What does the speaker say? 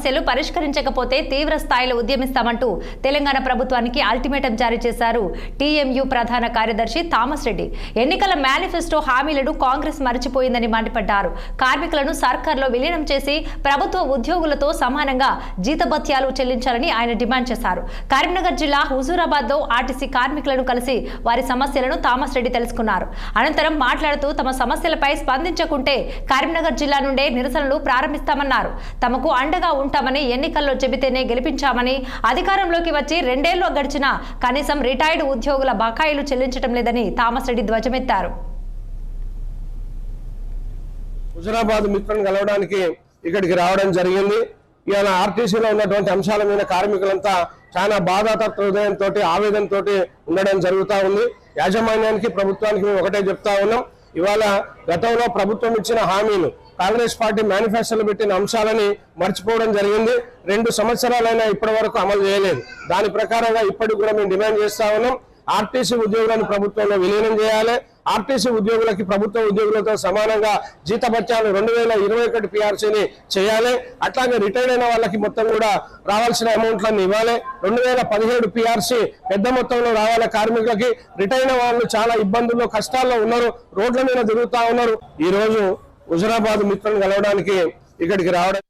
సమస్యలు పరిష్కరించకపోతే తీవ్ర స్థాయిలో ఉద్యమిస్తామంటూ తెలంగాణ ప్రభుత్వానికి అల్టిమేటం జారీ చేశారు టీఎంయూ ప్రధాన కార్యదర్శి థామస్ రెడ్డి. ఎన్నికల మేనిఫెస్టో హామీలను కాంగ్రెస్ మరిచిపోయిందని మండిపడ్డారు. కార్మికులను సర్కార్లో విలీనం చేసి ప్రభుత్వ ఉద్యోగులతో సమానంగా జీతభత్యాలు చెల్లించాలని ఆయన డిమాండ్ చేశారు. కరీంనగర్ జిల్లా హుజూరాబాద్లో ఆర్టీసీ కార్మికులను కలిసి వారి సమస్యలను థామస్ రెడ్డి తెలుసుకున్నారు. అనంతరం మాట్లాడుతూ తమ సమస్యలపై స్పందించకుంటే కరీంనగర్ జిల్లా నుండే నిరసనలు ప్రారంభిస్తామన్నారు. తమకు అండగా ఉంటామని, ఎన్నికల్లో చెబితేనే గెలిపించామని, అధికారంలోకి వచ్చి 2 ఏళ్లు గడిచినా కనీసం రిటైర్డ్ ఉద్యోగుల బకాయిలు చెల్లించడం లేదని థామస్ రెడ్డి ధ్వజమెత్తారు. హుజూరాబాద్ మిత్రులను కలవడానికి ఇక్కడికి రావడం జరిగింది. ఇవాళ ఆర్టీసీలో ఉన్నటువంటి అంశాల మీద కార్మికులంతా చాలా బాధాతత్వ హృదయంతో, ఆవేదనతో ఉండడం జరుగుతూ ఉంది. యాజమాన్యానికి, ప్రభుత్వానికి మేము ఒకటే చెప్తా ఉన్నాం. ఇవాళ గతంలో ప్రభుత్వం ఇచ్చిన హామీలు, కాంగ్రెస్ పార్టీ మేనిఫెస్టోలో పెట్టిన అంశాలని మర్చిపోవడం జరిగింది. 2 సంవత్సరాలైనా ఇప్పటి వరకు అమలు చేయలేదు. దాని ప్రకారంగా ఇప్పటికి కూడా మేము డిమాండ్ చేస్తా ఉన్నాం. ఆర్టీసీ ఉద్యోగులను ప్రభుత్వంలో విలీనం చేయాలి. ఆర్టీసీ ఉద్యోగులకి ప్రభుత్వ ఉద్యోగులతో సమానంగా జీతభత్యాలు 2021 పిఆర్సీని చేయాలి. అట్లాగే రిటైర్డ్ అయిన వాళ్ళకి మొత్తం కూడా రావాల్సిన అమౌంట్లను ఇవ్వాలి. 2017 పిఆర్సీ పెద్ద మొత్తంలో రావాలి. కార్మికులకి రిటైర్డ్ అయిన వాళ్ళు చాలా ఇబ్బందుల్లో, కష్టాల్లో ఉన్నారు, రోడ్ల మీద తిరుగుతా ఉన్నారు. ఈ రోజు హుజూరాబాద్ మిత్రులను కలవడానికి ఇక్కడికి రావడం